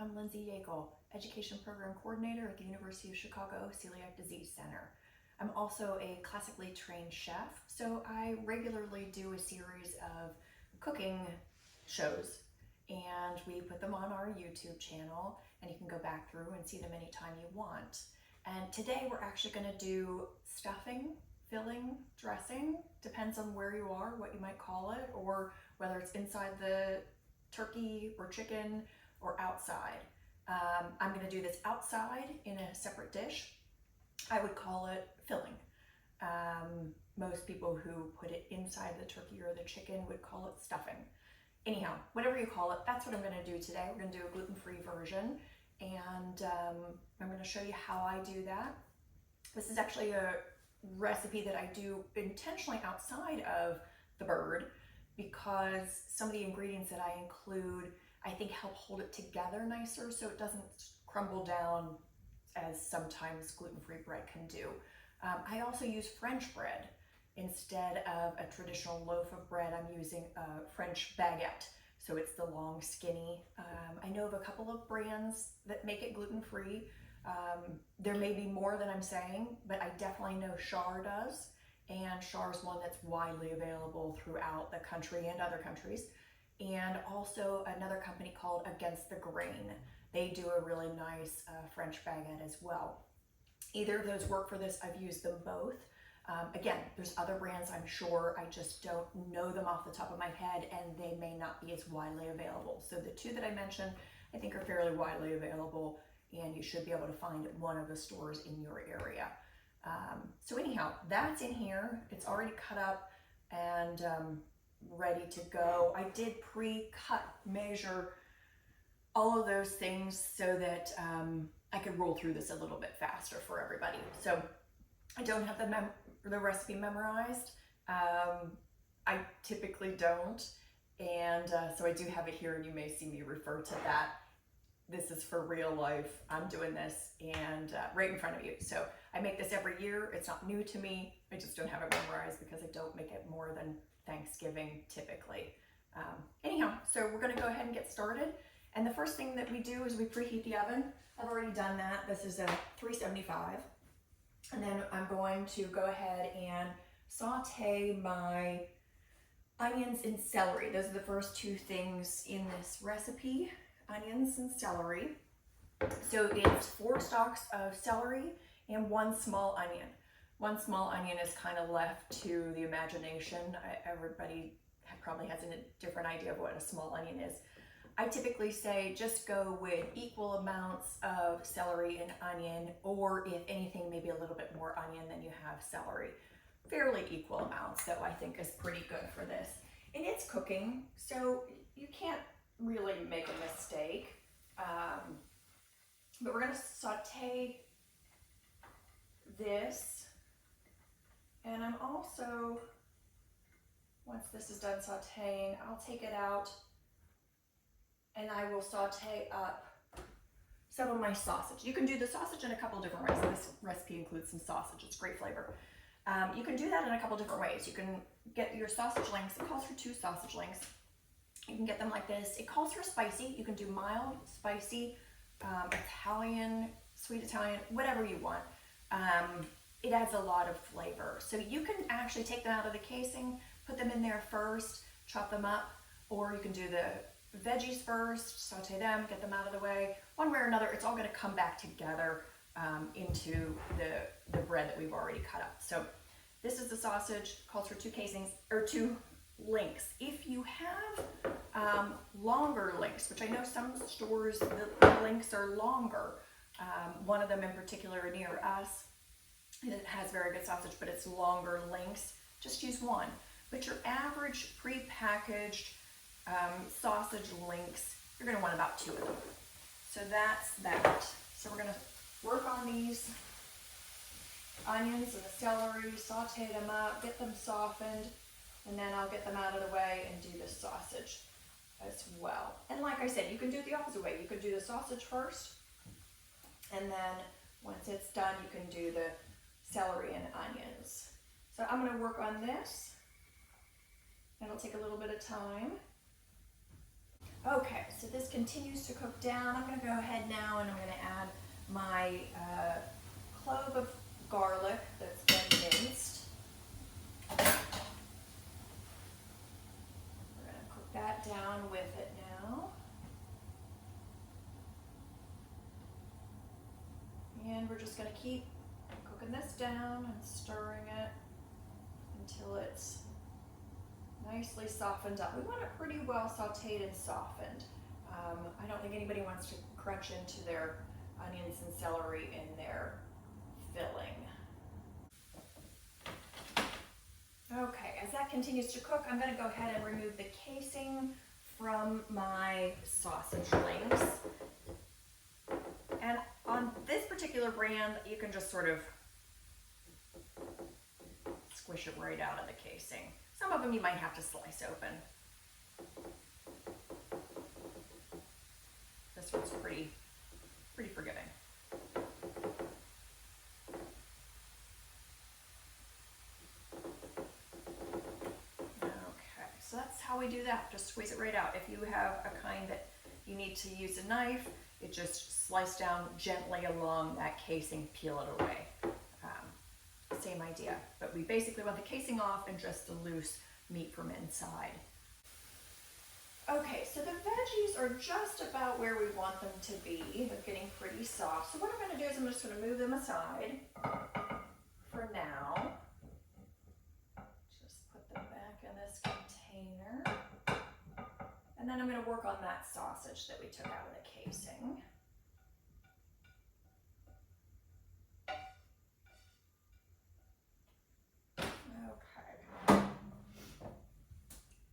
I'm Lindsay Yackel, Education Program Coordinator at the University of Chicago Celiac Disease Center. I'm also a classically trained chef, so I regularly do a series of cooking shows, and we put them on our YouTube channel, and you can go back through and see them anytime you want. And today we're actually going to do stuffing, filling, dressing, depends on where you are, what you might call it, or whether it's inside the turkey or chicken or outside. I'm going to do this outside in a separate dish. I would call it filling. Most people who put it inside the turkey or the chicken would call it stuffing. Anyhow, whatever you call it, that's what I'm going to do today. We're going to do a gluten-free version, and I'm going to show you how I do that. This is actually a recipe that I do intentionally outside of the bird because some of the ingredients that I include I think help hold it together nicer so it doesn't crumble down as sometimes gluten-free bread can do. I also use French bread. Instead of a traditional loaf of bread, I'm using a French baguette. So it's the long, skinny. I know of a couple of brands that make it gluten-free. There may be more than I'm saying, but I definitely know Char does. And Char is one that's widely available throughout the country and other countries. And also another company called Against the Grain. They do a really nice French baguette as well. Either of those work for this. I've used them both. Again, there's other brands I'm sure, I just don't know them off the top of my head and they may not be as widely available. So the two that I mentioned I think are fairly widely available and you should be able to find at one of the stores in your area. So anyhow, that's in here. It's already cut up and ready to go. I did pre-cut measure all of those things so that I could roll through this a little bit faster for everybody. So I don't have the recipe memorized. I typically don't. And so I do have it here and you may see me refer to that. This is for real life. I'm doing this and right in front of you. So I make this every year. It's not new to me. I just don't have it memorized because I don't make it more than Thanksgiving typically. Anyhow, so we're gonna go ahead and get started. And the first thing that we do is we preheat the oven. I've already done that. This is a 375. And then I'm going to go ahead and saute my onions and celery. Those are the first two things in this recipe, onions and celery. So it's 4 stalks of celery and 1 small onion. 1 small onion is kind of left to the imagination. Everybody probably has a different idea of what a small onion is. I typically say just go with equal amounts of celery and onion, or if anything, maybe a little bit more onion than you have celery. Fairly equal amounts, though, I think is pretty good for this. And it's cooking, so you can't really make a mistake. But we're gonna saute this. And I'm also, once this is done sauteing, I'll take it out and I will saute up some of my sausage. You can do the sausage in a couple different ways. This recipe includes some sausage, it's great flavor. You can do that in a couple different ways. You can get your sausage links, it calls for 2 sausage links. You can get them like this. It calls for spicy. You can do mild, spicy, Italian, sweet Italian, whatever you want. It adds a lot of flavor. So you can actually take them out of the casing, put them in there first, chop them up, or you can do the veggies first, saute them, get them out of the way. One way or another, it's all gonna come back together into the bread that we've already cut up. So this is the sausage, calls for 2 casings, or 2 links. If you have longer links, which I know some stores, the links are longer. One of them in particular near us, it has very good sausage, but it's longer links. Just use 1. But your average pre-packaged sausage links, you're going to want about 2 of them. So that's that. So we're going to work on these onions and the celery, saute them up, get them softened, and then I'll get them out of the way and do the sausage as well. And like I said, you can do it the opposite way. You can do the sausage first, and then once it's done, you can do the celery and onions. So I'm going to work on this. It'll take a little bit of time. Okay, so this continues to cook down. I'm going to go ahead now and I'm going to add my clove of garlic that's been minced. We're going to cook that down with it now. And we're just going to keep cooking this down and stirring it until it's nicely softened up. We want it pretty well sauteed and softened. I don't think anybody wants to crunch into their onions and celery in their filling. Okay, as that continues to cook, I'm going to go ahead and remove the casing from my sausage links. And on this particular brand, you can just sort of squish it right out of the casing. Some of them you might have to slice open. This one's pretty forgiving. Okay, so that's how we do that. Just squeeze it right out. If you have a kind that you need to use a knife, it just slice down gently along that casing, peel it away. Same idea, but we basically want the casing off and just the loose meat from inside. Okay, so the veggies are just about where we want them to be. They're getting pretty soft. So what I'm going to do is I'm just going to move them aside for now. Just put them back in this container. And then I'm going to work on that sausage that we took out of the casing.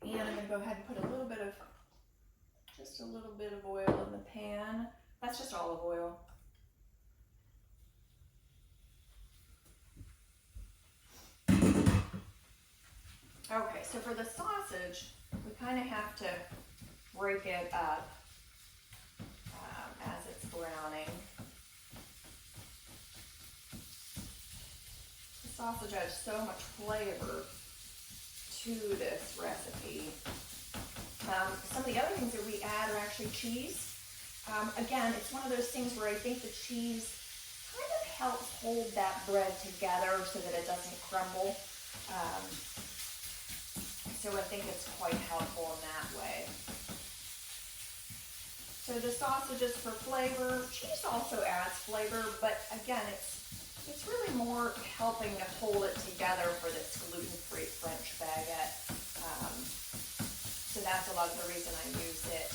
And I'm going to go ahead and put just a little bit of oil in the pan. That's just olive oil. Okay, so for the sausage, we kind of have to break it up as it's browning. The sausage adds so much flavor to this recipe. Some of the other things that we add are actually cheese. Again, it's one of those things where I think the cheese kind of helps hold that bread together so that it doesn't crumble. So I think it's quite helpful in that way. So the sausages for flavor. Cheese also adds flavor, but again, it's really more helping to hold it together for this gluten-free French baguette. So that's a lot of the reason I use it.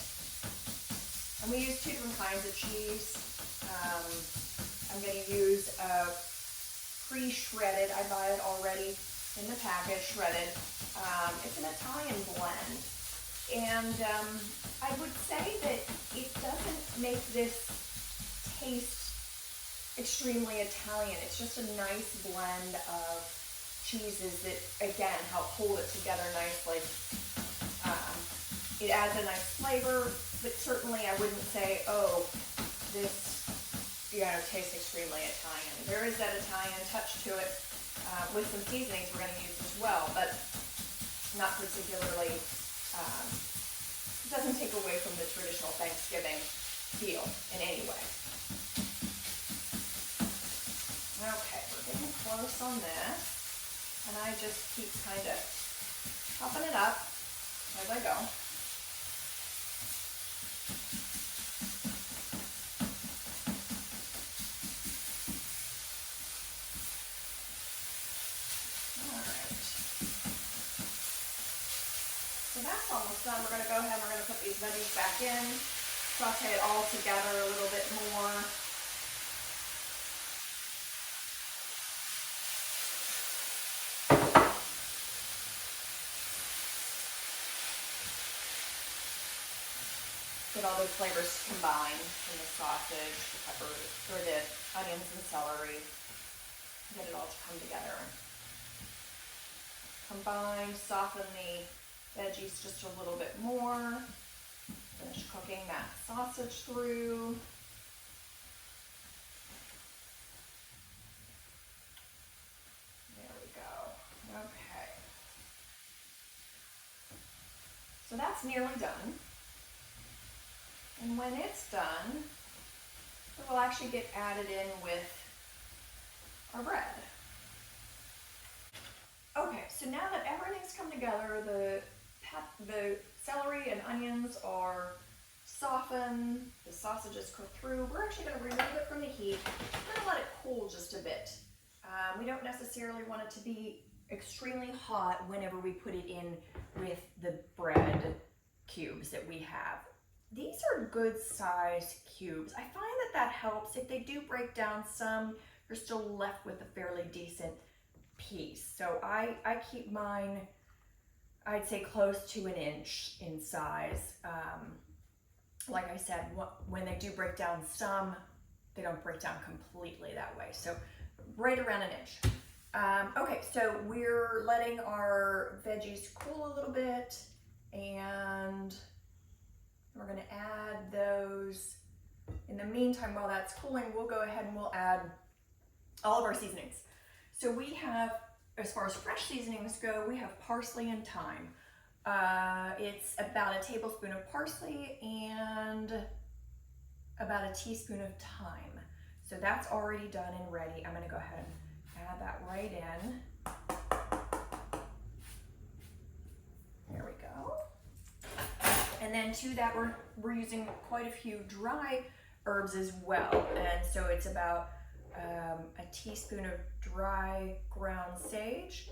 And we use two different kinds of cheese. I'm going to use a pre-shredded. I buy it already in the package, shredded. It's an Italian blend. And I would say that it doesn't make this taste extremely Italian. It's just a nice blend of cheeses that, again, help hold it together nicely. It adds a nice flavor, but certainly I wouldn't say, oh, this tastes extremely Italian. There is that Italian touch to it with some seasonings we're going to use as well, but not particularly, it doesn't take away from the traditional Thanksgiving feel in any way. Okay, we're getting close on this, and I just keep kind of popping it up as I go. So that's almost done. We're going to go ahead and we're going to put these veggies back in, saute it all together a little bit more. Get all those flavors combined in the sausage, the pepper, or the onions and celery. Get it all to come together. Combine, soften the veggies just a little bit more. Finish cooking that sausage through. There we go. Okay. So that's nearly done. And when it's done, it will actually get added in with our bread. Okay, so now that everything's come together, the celery and onions are softened, the sausage is cooked through, we're actually going to remove it from the heat. We're going to let it cool just a bit. We don't necessarily want it to be extremely hot whenever we put it in with the bread cubes that we have. These are good size cubes. I find that that helps. If they do break down some, you're still left with a fairly decent piece. So I keep mine, I'd say close to 1 inch in size. Like I said, when they do break down some, they don't break down completely that way. So right around 1 inch. Okay, so we're letting our veggies cool a little bit, and we're going to add those. In the meantime, while that's cooling, we'll go ahead and we'll add all of our seasonings. So we have, as far as fresh seasonings go, we have parsley and thyme. It's about 1 tablespoon of parsley and about 1 teaspoon of thyme. So that's already done and ready. I'm going to go ahead and add that right in. There we go. And then to that, we're using quite a few dry herbs as well. And so it's about 1 teaspoon of dry ground sage.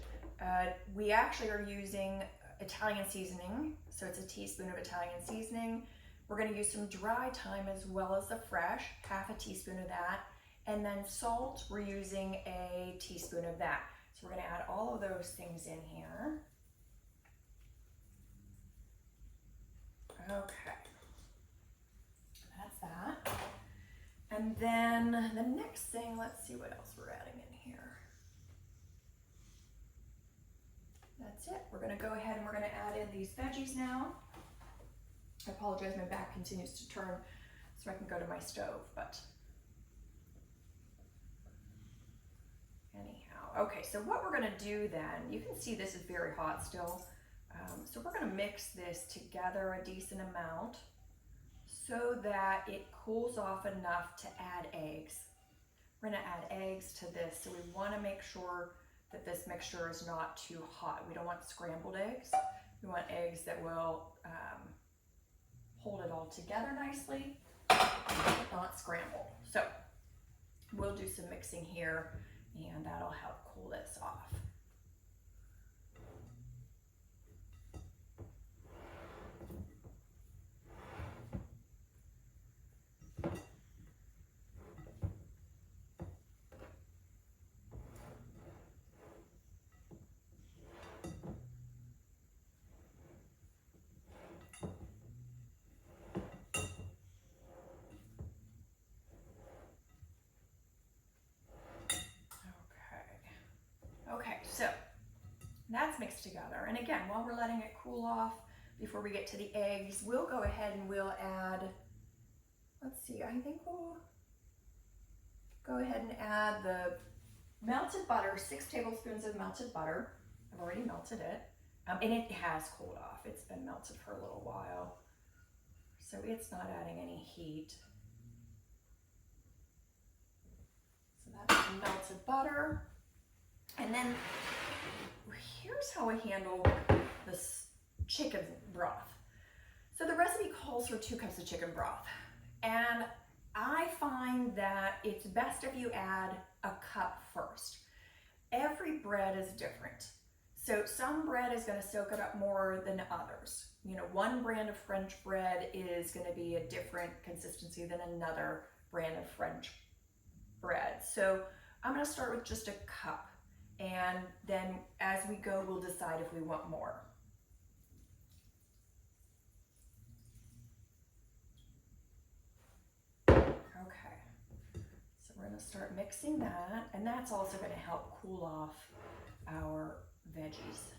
We actually are using Italian seasoning, so it's 1 teaspoon of Italian seasoning. We're going to use some dry thyme as well as the fresh, 1/2 teaspoon of that. And then salt, we're using 1 teaspoon of that. So we're going to add all of those things in here. Okay, that's that. And then the next thing, let's see what else we're adding in here. That's it. We're going to go ahead and we're going to add in these veggies now. I apologize, my back continues to turn so I can go to my stove, but anyhow. Okay, so what we're going to do then, you can see this is very hot still. So we're going to mix this together a decent amount so that it cools off enough to add eggs. We're going to add eggs to this, so we want to make sure that this mixture is not too hot. We don't want scrambled eggs. We want eggs that will hold it all together nicely, not scrambled. So we'll do some mixing here, and that'll help cool this off. Okay, so that's mixed together. And again, while we're letting it cool off before we get to the eggs, we'll go ahead and we'll add, let's see, I think we'll go ahead and add the melted butter, 6 tablespoons of melted butter. I've already melted it. And it has cooled off. It's been melted for a little while, so it's not adding any heat. So that's melted butter. And then here's how I handle this chicken broth. So the recipe calls for 2 cups of chicken broth. And I find that it's best if you add a cup first. Every bread is different. So some bread is going to soak it up more than others. You know, one brand of French bread is going to be a different consistency than another brand of French bread. So I'm going to start with just a cup. And then as we go, we'll decide if we want more. Okay, so we're going to start mixing that, and that's also going to help cool off our veggies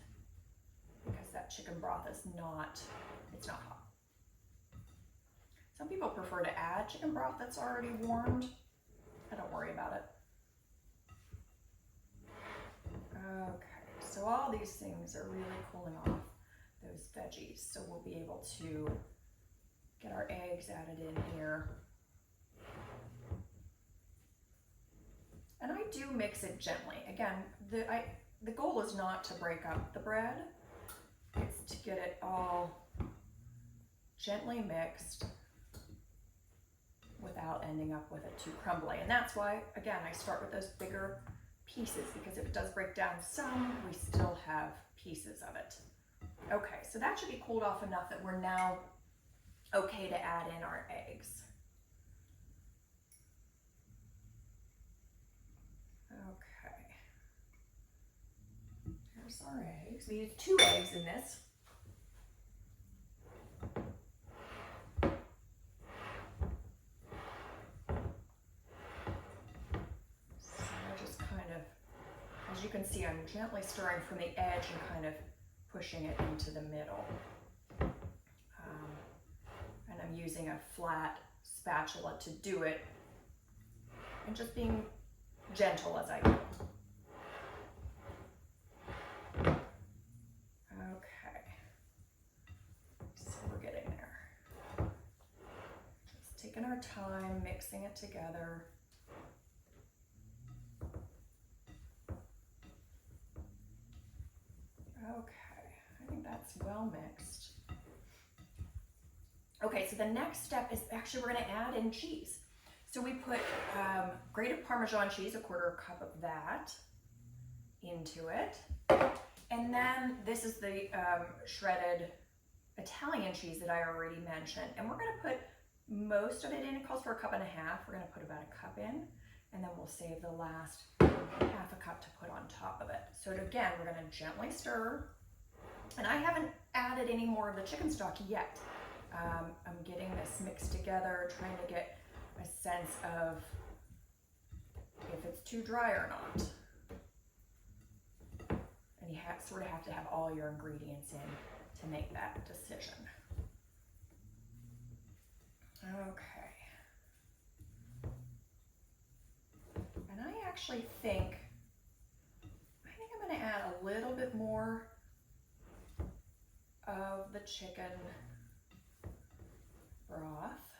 because that chicken broth is it's not hot. Some people prefer to add chicken broth that's already warmed. I don't worry about it. Okay, so all these things are really cooling off those veggies, so we'll be able to get our eggs eggs added in here. And I do mix it gently. Again, the goal is not to break up the bread. It's to get it all gently mixed without ending up with it too crumbly. And that's why, again, I start with those bigger pieces, because if it does break down some, we still have pieces of it. Okay, so that should be cooled off enough that we're now okay to add in our eggs. Okay, here's our eggs. We use 2 eggs in this. So I just kind of, as you can see, I'm gently stirring from the edge and kind of pushing it into the middle. And I'm using a flat spatula to do it, and just being gentle as I go. Okay, so we're getting there. Just taking our time, mixing it together. Okay, I think that's well mixed. Okay, so the next step is actually we're going to add in cheese. So we put grated Parmesan cheese, a 1/4 cup of that, into it. And then this is the shredded Italian cheese that I already mentioned. And we're going to put most of it in. It calls for 1.5 cups. We're going to put about 1 cup in, and then we'll save the last 1/2 cup to put on top of it. So again, we're going to gently stir. And I haven't added any more of the chicken stock yet. I'm getting this mixed together, trying to get a sense of if it's too dry or not. And you sort of have to have all your ingredients in to make that decision. Okay. And I actually think I'm going to add a little bit more of the chicken broth.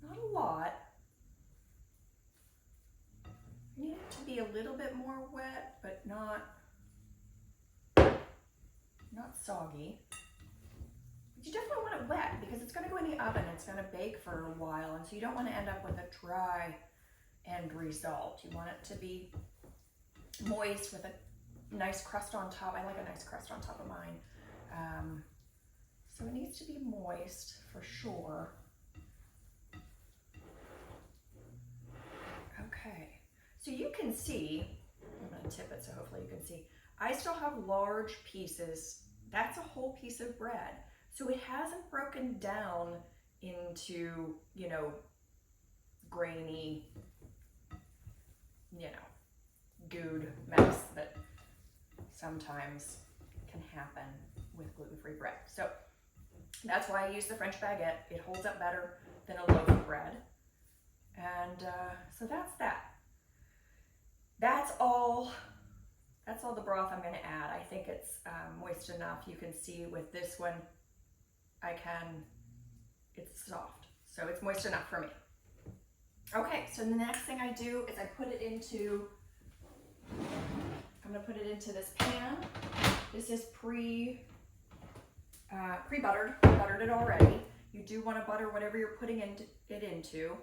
Not a lot. I need it to be a little bit more wet, but not soggy. But you definitely want it wet because it's going to go in the oven. It's going to bake for a while, and so you don't want to end up with a dry end result. You want it to be moist with a nice crust on top. I like a nice crust on top of mine. So it needs to be moist for sure. Okay, so you can see, I'm going to tip it so hopefully you can see, I still have large pieces. That's a whole piece of bread. So it hasn't broken down into, you know, grainy, you know, gooed mess that sometimes can happen with gluten-free bread. So that's why I use the French baguette. It holds up better than a loaf of bread. And so that's that. That's all the broth I'm going to add. I think it's moist enough. You can see with this one, it's soft. So it's moist enough for me. Okay, so the next thing I do is I put it into, I'm going to put it into this pan. This is pre-buttered. I buttered it already. You do want to butter whatever you're putting it into,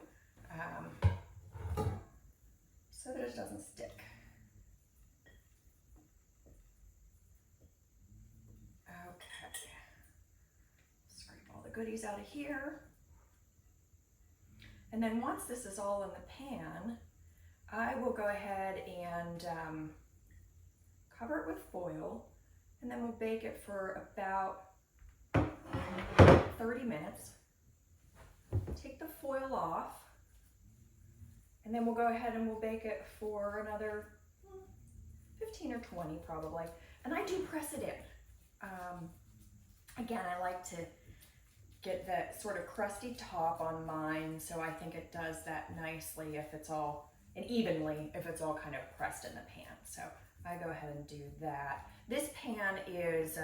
so that it doesn't stick. Okay. Scrape all the goodies out of here. And then once this is all in the pan, I will go ahead and cover it with foil, and then we'll bake it for about 30 minutes. Take the foil off, and then we'll go ahead and we'll bake it for another 15 or 20 probably. And I do press it in. Again, I like to get that sort of crusty top on mine, so I think it does that nicely if it's all, and evenly if it's all kind of pressed in the pan. So I go ahead and do that. This pan is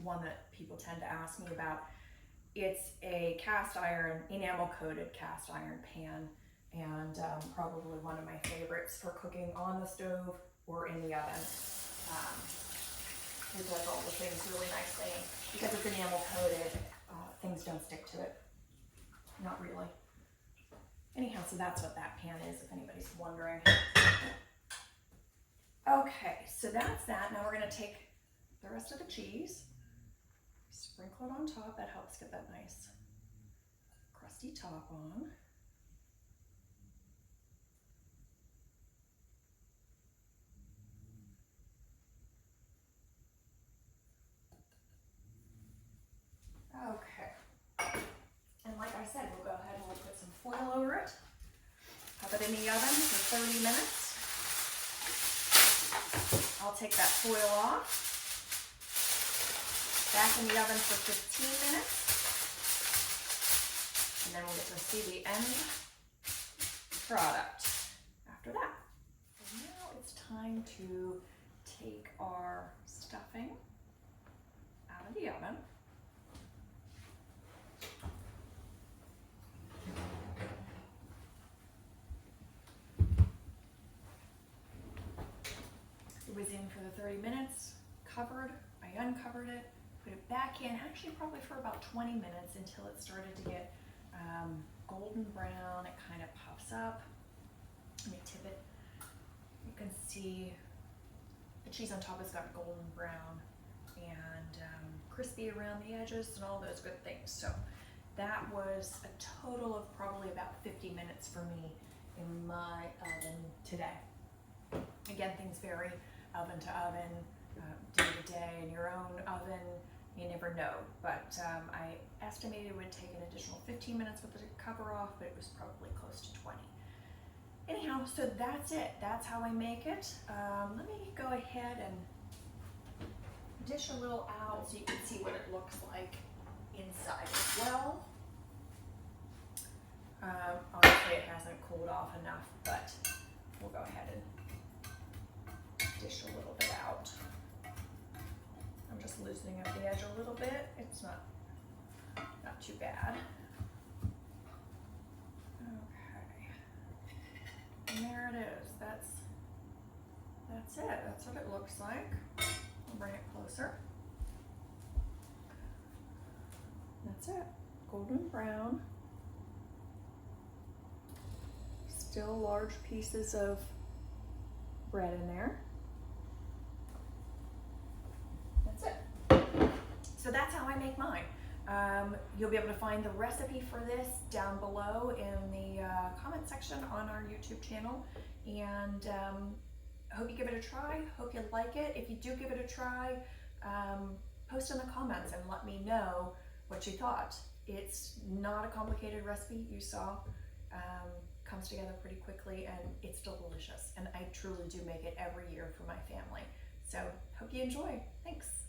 one that people tend to ask me about. It's a cast iron, enamel coated cast iron pan, and probably one of my favorites for cooking on the stove or in the oven. It does all the things really nicely. Because it's enamel coated, things don't stick to it. Not really. Anyhow, so that's what that pan is, if anybody's wondering. Okay, so that's that. Now we're gonna take the rest of the cheese, sprinkle it on top. That helps get that nice crusty top on. Okay, and like I said, we'll go ahead and we'll put some foil over it. Pop it in the oven for 30 minutes. I'll take that foil off. Back in the oven for 15 minutes. And then we'll get to see the end product after that. So now it's time to take our stuffing out of the oven. It was in for the 30 minutes, covered. I uncovered it, put it back in, actually probably for about 20 minutes until it started to get golden brown. It kind of puffs up. Let me tip it. You can see the cheese on top has got golden brown and crispy around the edges and all those good things. So that was a total of probably about 50 minutes for me in my oven today. Again, things vary oven to oven, day to day. In your own oven, you never know. But I estimated it would take an additional 15 minutes with the cover off, but it was probably close to 20. Anyhow, so that's it. That's how I make it. Let me go ahead and dish a little out so you can see what it looks like inside as well. Honestly, it hasn't cooled off enough, but we'll go ahead and dish a little bit out. I'm just loosening up the edge a little bit. It's not too bad. Okay, and there it is. That's it. That's what it looks like. I'll bring it closer. That's it. Golden brown. Still large pieces of bread in there. That's it. So that's how I make mine. You'll be able to find the recipe for this down below in the comment section on our YouTube channel. And I hope you give it a try. Hope you like it. If you do give it a try, post in the comments and let me know what you thought. It's not a complicated recipe. You saw. Comes together pretty quickly and it's still delicious. And I truly do make it every year for my family. So hope you enjoy. Thanks.